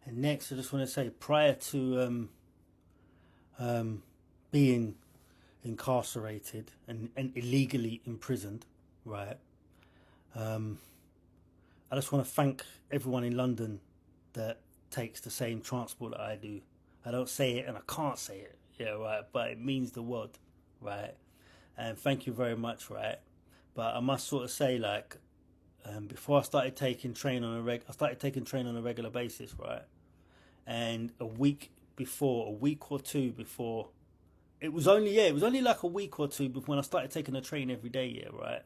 And next, I just want to say, prior to being incarcerated and illegally imprisoned, right? I just want to thank everyone in London that takes the same transport that I do. I don't say it and I can't say it, yeah, right, but it means the world, right? And thank you very much, right? But I must sort of say, like, before I started taking train on I started taking train on a regular basis, right? And a week or two before, it was only like a week or two before when I started taking the train every day, yeah, right?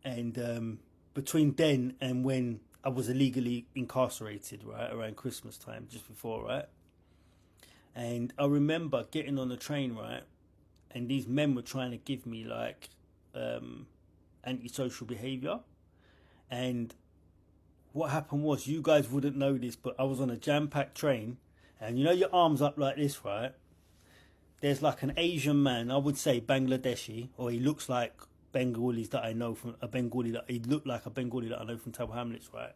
And between then and when I was illegally incarcerated, right, around Christmas time, just before, right? And I remember getting on the train, right, and these men were trying to give me like antisocial behaviour. And what happened was, you guys wouldn't know this, but I was on a jam-packed train, and you know your arms up like this, right? There's like an Asian man, I would say Bangladeshi, or he looks like Bengalis that I know from a Bengali that he looked like a Bengali that I know from Tower Hamlets, right?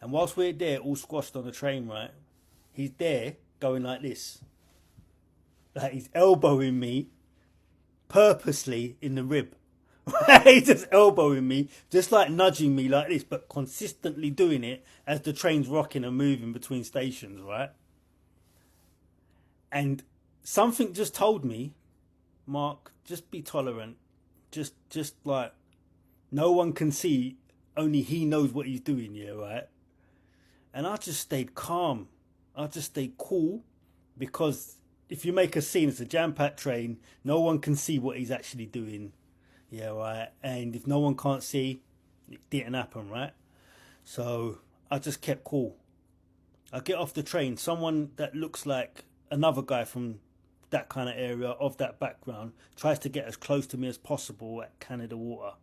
And whilst we're there, all squashed on the train, right? He's there going like this, like he's elbowing me purposely in the rib. He's just elbowing me, just like nudging me like this, but consistently doing it as the train's rocking and moving between stations, right? And something just told me, Mark, just be tolerant. Just like, no one can see, only he knows what he's doing, yeah, right? And I just stayed calm. I just stayed cool, because if you make a scene, it's a jam-packed train, no one can see what he's actually doing, yeah, right? And if no one can't see, it didn't happen, right? So I just kept cool. I get off the train, someone that looks like another guy from that kind of area, of that background, tries to get as close to me as possible at Canada Water.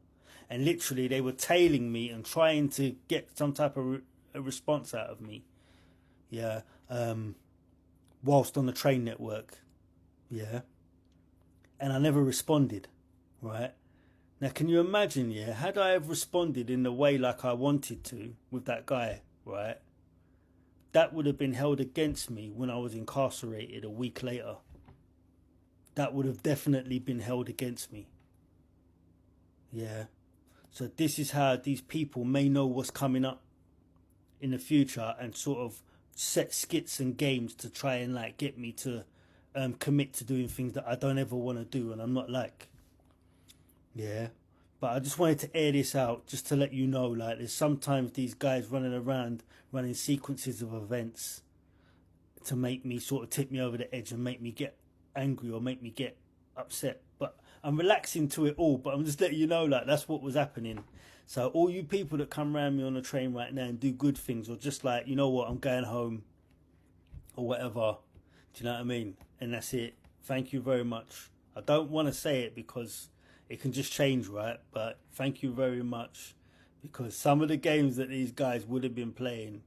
And literally they were tailing me and trying to get some type of a response out of me, yeah, whilst on the train network, yeah. And I never responded, right? Now, can you imagine, yeah, had I have responded in the way like I wanted to with that guy, right, that would have been held against me when I was incarcerated a week later. That would have definitely been held against me, yeah. So this is how these people may know what's coming up in the future, and sort of set skits and games to try and like get me to commit to doing things that I don't ever want to do, and I'm not like, yeah. But I just wanted to air this out just to let you know, like, there's sometimes these guys running around running sequences of events to make me sort of tip me over the edge and make me get angry or make me get upset. But I'm relaxing to it all, but I'm just letting you know, like, that's what was happening. So all you people that come around me on the train right now and do good things, or just like, you know what, I'm going home or whatever, do you know what I mean? And that's it. Thank you very much. I don't want to say it because it can just change, right? But thank you very much, because some of the games that these guys would have been playing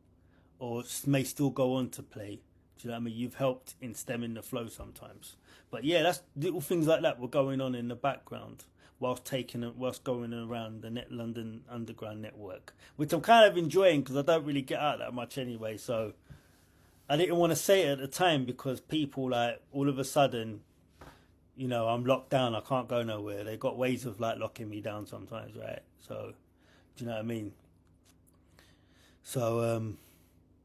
or may still go on to play, do you know what I mean? You've helped in stemming the flow sometimes. But yeah, that's little things like that were going on in the background whilst going around the London Underground network, which I'm kind of enjoying because I don't really get out that much anyway. So I didn't want to say it at the time, because people, like, all of a sudden, you know, I'm locked down, I can't go nowhere. They got ways of like locking me down sometimes, right? So do you know what I mean? So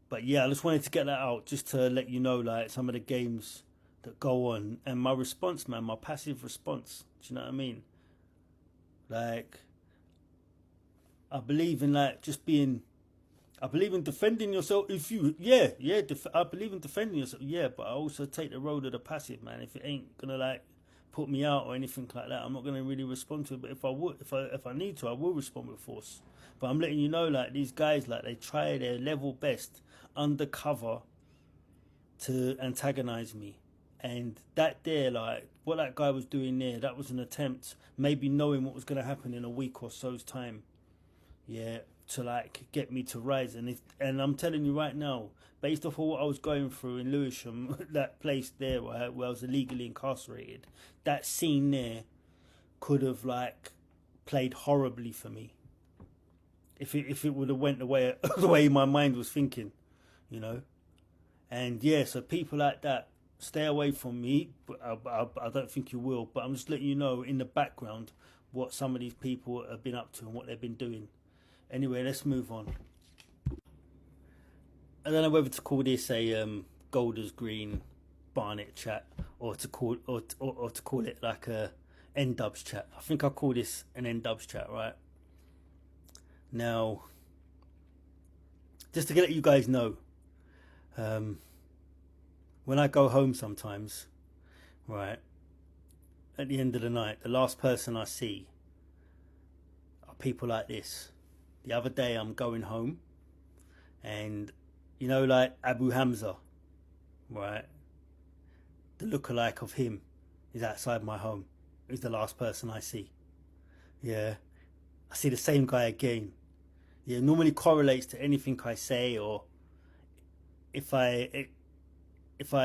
but yeah, I just wanted to get that out just to let you know, like, some of the games that go on and my response, man, my passive response. Do you know what I mean? Like, I believe in like just being. I believe in defending yourself. If you, I believe in defending yourself. Yeah, but I also take the road of the passive, man. If it ain't gonna like put me out or anything like that, I'm not gonna really respond to it. But if I need to, I will respond with force. But I'm letting you know, like, these guys, like, they try their level best undercover to antagonize me. And that there, like, what that guy was doing there, that was an attempt, maybe knowing what was going to happen in a week or so's time, yeah, to like get me to rise. And I'm telling you right now, based off of what I was going through in Lewisham, that place there where I was illegally incarcerated, that scene there could have like played horribly for me. if it would have went the way the way my mind was thinking, you know. And yeah, so people like that, stay away from me. But I don't think you will. But I'm just letting you know in the background what some of these people have been up to and what they've been doing. Anyway, let's move on. I don't know whether to call this a Golders Green Barnet chat or to call or to call it like a N Dubs chat. I think I'll call this an N Dubs chat, right? Now, just to let you guys know, when I go home sometimes, right, at the end of the night, the last person I see are people like this. The other day I'm going home and, you know, like Abu Hamza, right, the lookalike of him is outside my home. He's the last person I see. Yeah, I see the same guy again. Yeah, normally correlates to anything I say, or if I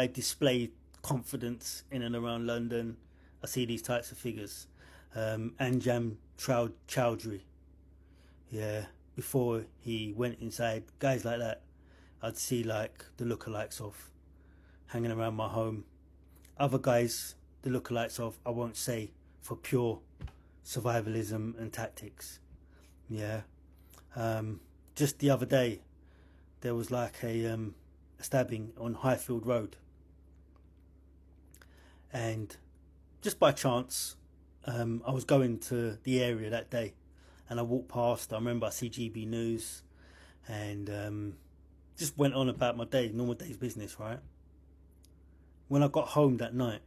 display confidence in and around London, I see these types of figures. Anjam Chowdhury, yeah, before he went inside, guys like that, I'd see like the lookalikes of hanging around my home. Other guys, the lookalikes of, I won't say, for pure survivalism and tactics. Yeah. Just the other day, there was like a stabbing on Highfield Road, and just by chance, I was going to the area that day, and I walked past. I remember I see GB News, and just went on about my day, normal day's business, right? When I got home that night,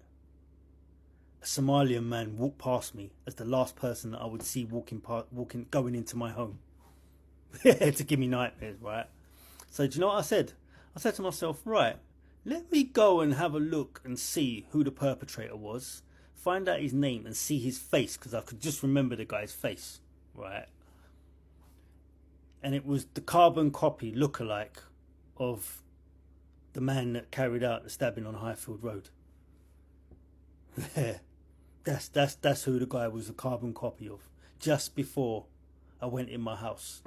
a Somalian man walked past me as the last person that I would see going into my home. To give me nightmares, right? So do you know what I said? I said to myself, right, let me go and have a look and see who the perpetrator was, find out his name and see his face, because I could just remember the guy's face, right? And it was the carbon copy lookalike of the man that carried out the stabbing on Highfield Road. Yeah, that's who the guy was, a carbon copy of, just before I went in my house.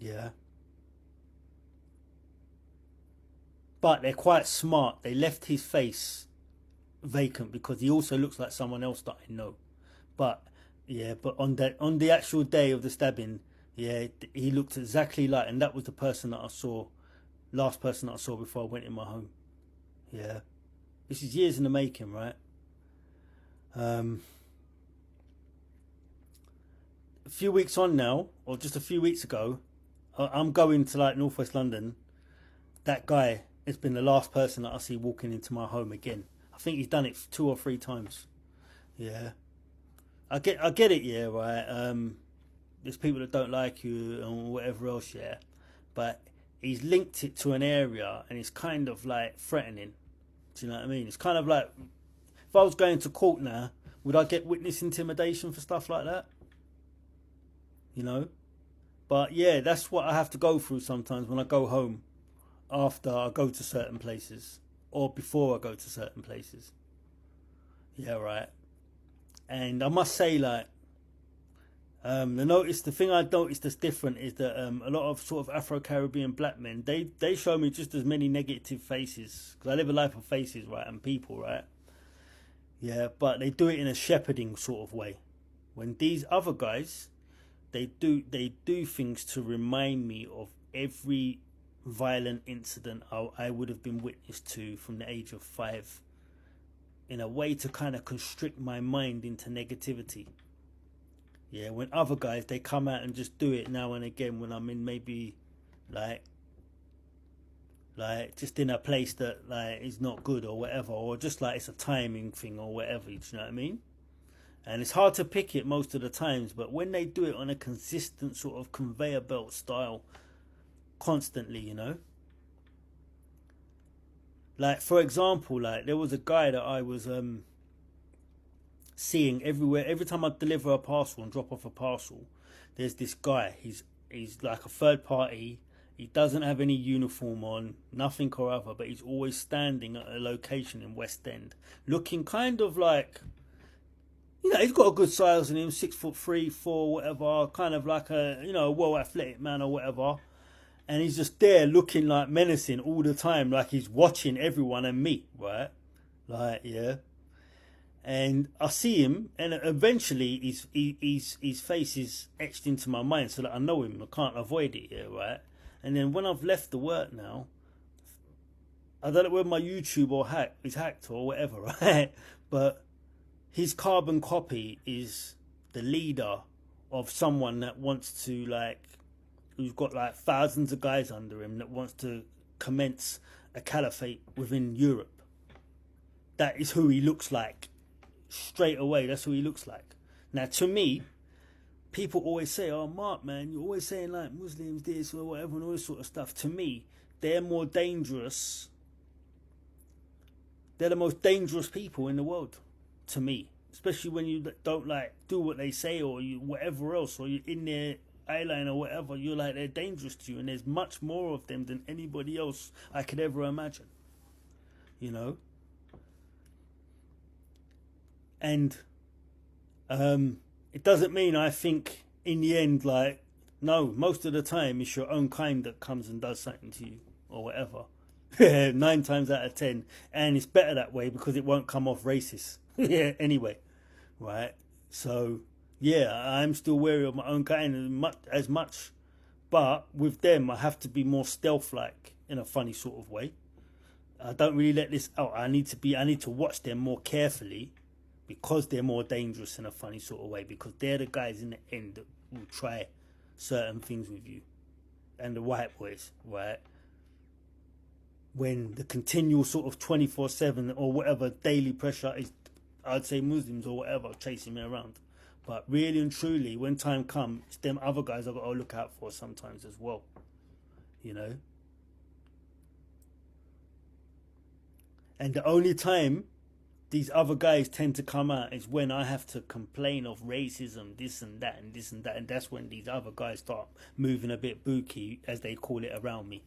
Yeah. But they're quite smart. They left his face vacant because he also looks like someone else that I know. But yeah, but on the actual day of the stabbing, yeah, he looked exactly like, and that was the person that I saw, last person that I saw before I went in my home. Yeah. This is years in the making, right? A few weeks on now, or just a few weeks ago, I'm going to like northwest London. That guy has been the last person that I see walking into my home again. I think he's done it 2 or 3 times. Yeah, I get it. Yeah, right. There's people that don't like you and whatever else. Yeah, but he's linked it to an area, and it's kind of like threatening. Do you know what I mean? It's kind of like, if I was going to court now, would I get witness intimidation for stuff like that? You know? But yeah, that's what I have to go through sometimes when I go home, after I go to certain places, or before I go to certain places. Yeah, right. And I must say, like, the thing I noticed that's different is that a lot of sort of Afro-Caribbean black men, they show me just as many negative faces, because I live a life of faces, right, and people, right. Yeah, but they do it in a shepherding sort of way. When these other guys, they do things to remind me of every violent incident I would have been witness to from the age of 5, in a way to kind of constrict my mind into negativity. Yeah, when other guys, they come out and just do it now and again when I'm in maybe like just in a place that like is not good or whatever, or just like it's a timing thing or whatever, do you know what I mean? And it's hard to pick it most of the times, but when they do it on a consistent sort of conveyor belt style, constantly, you know. Like, for example, like there was a guy that I was seeing everywhere. Every time I deliver a parcel and drop off a parcel, there's this guy. He's like a third party. He doesn't have any uniform on, nothing or other, but he's always standing at a location in West End, looking kind of like You know, he's got a good size in him, 6'3", 4", whatever, kind of like a, you know, well athletic man or whatever. And he's just there looking like menacing all the time, like he's watching everyone and me, right? Like, yeah. And I see him, and eventually his face is etched into my mind so that I know him. I can't avoid it, yeah, right? And then when I've left the work now, I don't know whether my YouTube is hacked or whatever, right? But his carbon copy is the leader of someone that wants to, like, who's got like thousands of guys under him, that wants to commence a caliphate within Europe. That is who he looks like. Straight away, that's who he looks like. Now, to me, people always say, "Oh, Mark, man, you're always saying like Muslims this or whatever and all this sort of stuff." To me, they're more dangerous. They're the most dangerous people in the world, to me. Especially when you don't like do what they say, or you whatever else, or you're in their eyeline or whatever. You're like, they're dangerous to you, and there's much more of them than anybody else I could ever imagine. You know. And it doesn't mean I think in the end, like, no, most of the time it's your own kind that comes and does something to you or whatever. 9 times out of 10. And it's better that way because it won't come off racist. Yeah, anyway, right? So, yeah, I'm still wary of my own kind as much. But with them, I have to be more stealth-like in a funny sort of way. I don't really let this out. I need to watch them more carefully, because they're more dangerous in a funny sort of way, because they're the guys in the end that will try certain things with you. And the white boys, right? When the continual sort of 24/7 or whatever daily pressure is, I'd say Muslims or whatever, chasing me around. But really and truly, when time comes, it's them other guys I've got to look out for sometimes as well. You know? And the only time these other guys tend to come out is when I have to complain of racism, this and that and this and that, and that's when these other guys start moving a bit booky, as they call it, around me.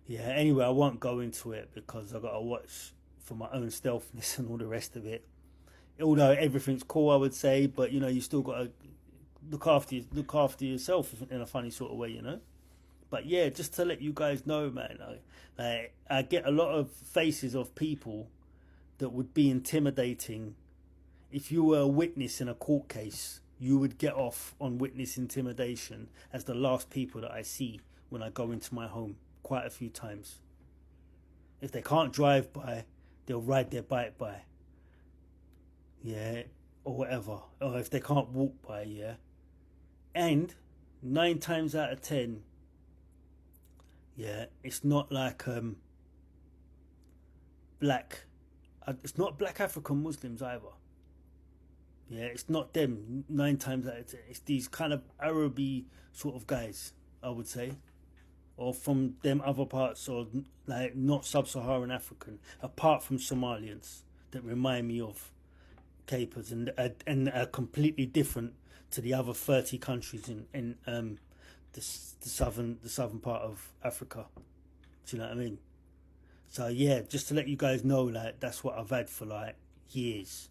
Yeah, anyway, I won't go into it because I've got to watch for my own stealthiness and all the rest of it. Although everything's cool, I would say, but you know, you still got to look after yourself in a funny sort of way, you know. But yeah, just to let you guys know, man, I get a lot of faces of people that would be intimidating. If you were a witness in a court case, you would get off on witness intimidation as the last people that I see when I go into my home quite a few times. If they can't drive by, they'll ride their bike by. Yeah, or whatever. Or if they can't walk by, yeah. And 9 times out of 10, yeah, it's not like black. It's not black African Muslims either. Yeah, it's not them 9 times out of 10. It's these kind of Araby sort of guys, I would say. Or from them other parts, or like not sub-Saharan African, apart from Somalians that remind me of capers and are completely different to the other 30 countries in the southern part of Africa. Do you know what I mean? So yeah, just to let you guys know, like, that's what I've had for like years,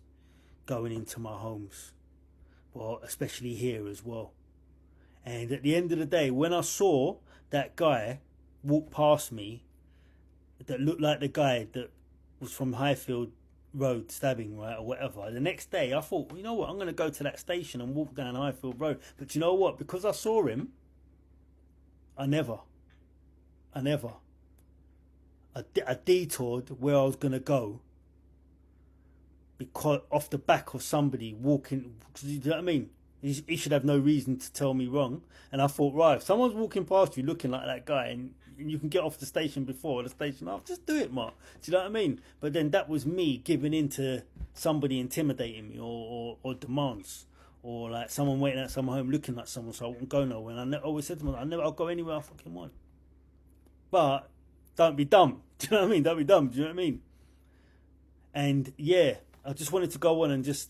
going into my homes, well, especially here as well. And at the end of the day, when I saw that guy walk past me, that looked like the guy that was from Highfield Road stabbing, right, or whatever, the next day I thought, you know what, I'm going to go to that station and walk down Highfield Road. But you know what, because I saw him, I detoured where I was going to go, because off the back of somebody walking. You know what I mean? He should have no reason to tell me wrong. And I thought, right, if someone's walking past you looking like that guy, and you can get off the station before the station, I'll just do it, Mark. Do you know what I mean? But then that was me giving in to somebody intimidating me, or demands, or like someone waiting at some home looking like someone, so I wouldn't go nowhere. And I always said to them, I'll go anywhere I fucking want. But don't be dumb. Do you know what I mean? Don't be dumb. Do you know what I mean? And yeah, I just wanted to go on and just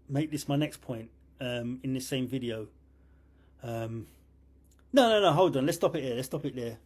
make this my next point in this same video. No, hold on. Let's stop it here.